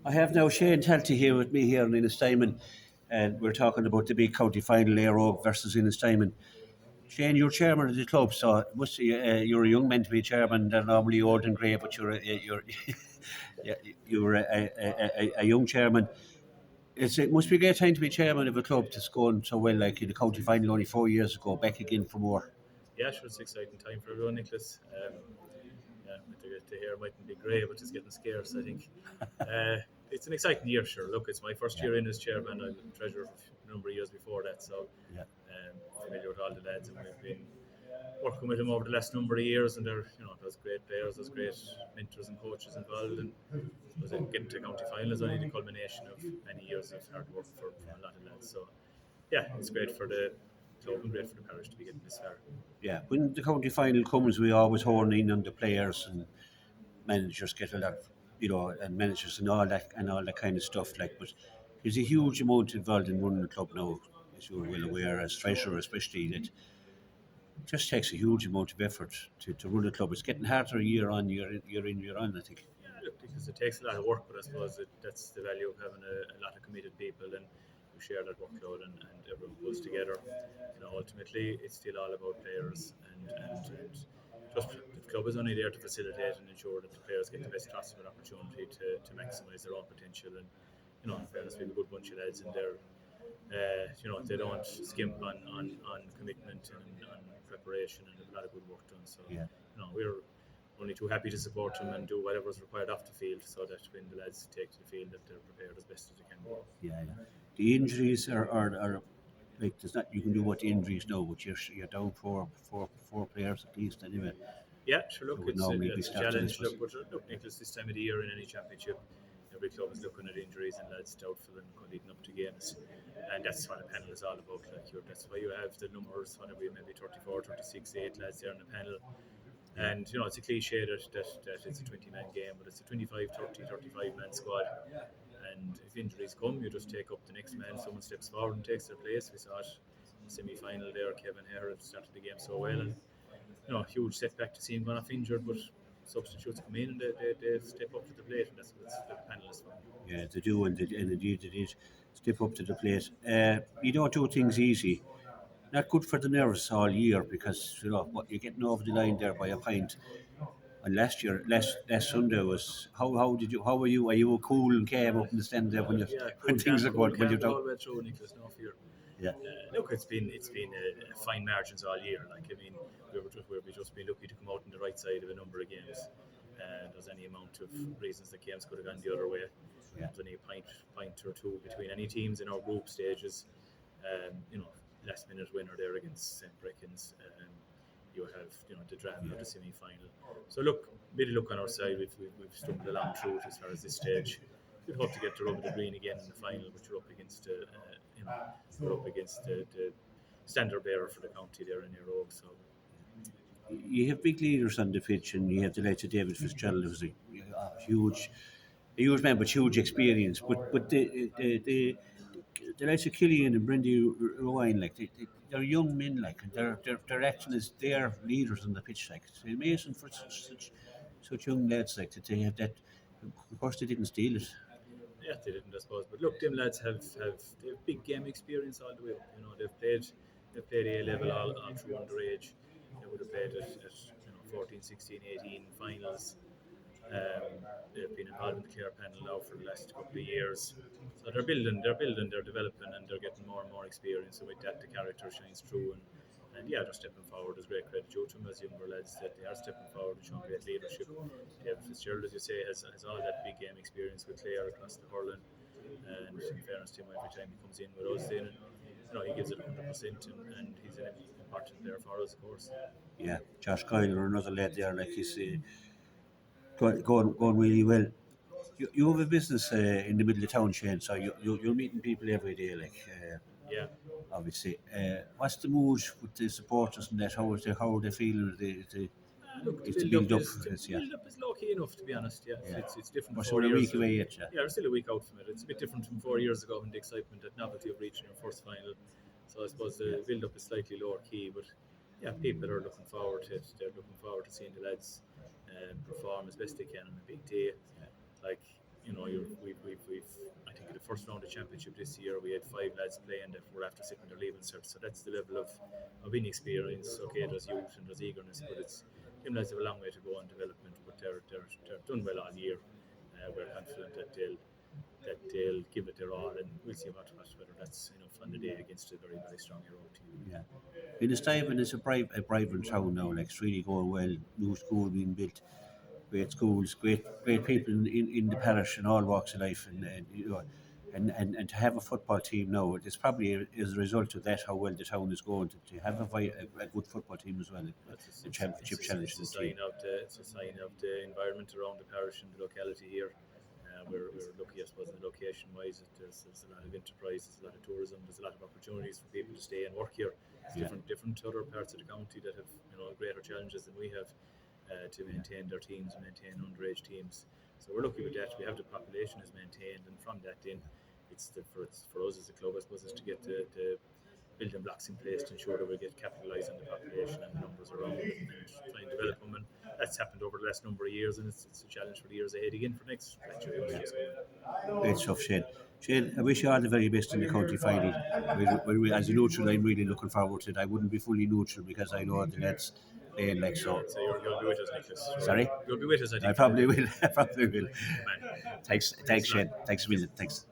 I have now Shane Talty here with me here in Ennistymon, and we're talking about the big county final, Aero versus Ennistymon. Shane, you're chairman of the club, so you're a young man to be chairman. They're normally old and grey, but you're yeah, you're a young chairman. It must be a great time to be chairman of a club that's going so well, like in the county final only 4 years ago, back again for more. Yeah, sure, it's an exciting time for everyone, Nicholas. Yeah, to hear mightn't be grey, but it's getting scarce, I think. It's an exciting year, sure. Look, it's my first Yeah, year in as chairman. I was treasurer for a number of years before that, so yeah, familiar with all the lads, and we've been working with them over the last number of years. And there's great players, there's great mentors and coaches involved. And I suppose getting to county final is only the culmination of many years of hard work from a lot of lads. So, yeah, it's great for the club and great for the parish to be getting this far. yeah. When the county final comes, we always horn in on the players and managers get a lot, and managers and all that kind of stuff. Like, but there's a huge amount involved in running the club now, as you're well aware, as treasurer especially. That just takes a huge amount of effort to run a club. It's getting harder year on, year on. I think. Yeah, look, because it takes a lot of work, but I suppose that's the value of having a lot of committed people and who share that workload and everyone pulls together. Ultimately, it's still all about players and just the club is only there to facilitate and ensure that the players get the best possible opportunity to maximise their own potential. And in fairness, we have a good bunch of lads in there. They don't skimp on commitment and on preparation and a lot of good work done. So, Yeah. We're only too happy to support them and do whatever is required off the field so that when the lads take to the field that they're prepared as best as they can be. Yeah, yeah. The injuries are like there's not you can do what the injuries now, but you're down four players at least anyway. Yeah, sure. Who Look, would normally be it's a starting, I challenge. suppose. Look, Nicholas, this time of the year in any championship, every club is looking at injuries and lads doubtful and leading up to games, and that's what a panel is all about. That's why you have the numbers. Whatever, maybe 34, 36, 8 lads there on the panel. And it's a cliche that it's a 20-man game, but it's a 25, 30, 35-man squad. And if injuries come, you just take up the next man. Someone steps forward and takes their place. We saw it in the semi-final there. Kevin Hare started the game so well, and huge setback to see him going off injured, but substitutes come in and they step up to the plate, and that's what the panel is for. Yeah, they do, and indeed they did step up to the plate. You don't do things easy. Not good for the nerves all year because what you're getting over the line there by a pint. And last Sunday was how were you? Are you cool and calm up in the stand there Yeah, when things are cool, going when you're calm the down? whole way through, Nicholas. No fear. Yeah, Look, it's been a fine margins all year. We've just been lucky to come out on the right side of a number of games. There's any amount of reasons the games could have gone the other way. yeah, There's only a point or two between any teams in our group stages. Last minute winner there against St. Brecken's. You have the drama of the semi final. So look, bit of luck on our side. We've stumbled along through it as far as this stage. We'd hope to get to rub of the green again in the final, but you're up against we're up against the standard bearer for the county there in Aero. So you have big leaders on the pitch, and you have the likes of David Fitzgerald, who's a huge man, but huge experience. But the likes of Killian and Brendy Rowan, like they're young men, like, and they're acting as their leaders on the pitch, like it's amazing for such young lads, like that they have that. Of course, they didn't steal it. yeah, they didn't, I suppose. But look, them lads they have big game experience all the way up. They've played A level all through underage. They would have played at 14, 16, 18 finals. They've been involved in the Clare panel now for the last couple of years. So they're building, they're developing, and they're getting more and more experience. So with that, the character shines through, and yeah, they're stepping forward. There's great credit due to them as younger lads that they are stepping forward and showing great leadership. David Fitzgerald, as you say, has all that big game experience with Clare across the hurling. And in fairness to him, every time he comes in with us, then he gives it 100%, and he's an important player for us, of course. Yeah, Josh Coyle or another lad there, like he's going really well. You have a business in the middle of town, Shane, so you're meeting people every day, like. Yeah. Obviously, what's the mood with the supporters and that? How are they feeling? Look, Is the build up? the Yeah, build up is low key enough, to be honest. Yeah, yeah. it's different. We're From sort 4 of a years week away yet, yeah. Yeah, we're still a week out from it. It's a bit different from 4 years ago when the excitement and novelty of reaching your first final. So I suppose the build up is slightly lower key, but yeah, people are looking forward to it. They're looking forward to seeing the lads perform as best they can on a big day. Like we've I think in the first round of championship this year we had 5 lads playing that were after sitting their leaving cert. So that's the level of inexperience. Okay, there's youth and there's eagerness, but it's them lads have a long way to go on development, but they're done well all year. We're confident that they'll give it their all, and we'll see whether that's enough on the day against a very very strong Euro team. Yeah. Ennistymon is a vibrant town now. Like it's really going well. New school being built, great schools, great people in the parish and all walks of life, and you know, and to have a football team now, it's probably as a result of that how well the town is going to have a good football team as well. The championship challenge. It's a sign of the environment around the parish and the locality here. We're lucky, I suppose, in the location-wise. There's a lot of enterprise, there's a lot of tourism, there's a lot of opportunities for people to stay and work here. There's different other parts of the county that have greater challenges than we have to maintain their teams and maintain underage teams. So we're lucky with that. We have the population is maintained, and from that, then for us as a club, I suppose, is to get the building blocks in place to ensure that we get capitalised on the population and the numbers around it, and try and develop them. And that's happened over the last number of years, and it's a challenge for the years ahead again for next year. Great stuff, Shane. Shane, I wish you all the very best in the county final. As a neutral, I'm really looking forward to it. I wouldn't be fully neutral because I know the lads playing like so. So you'll be with us, Nicholas. Sorry? You'll be with us, I think. I probably will. I probably will. Thanks, Shane. Thanks a million. Thanks.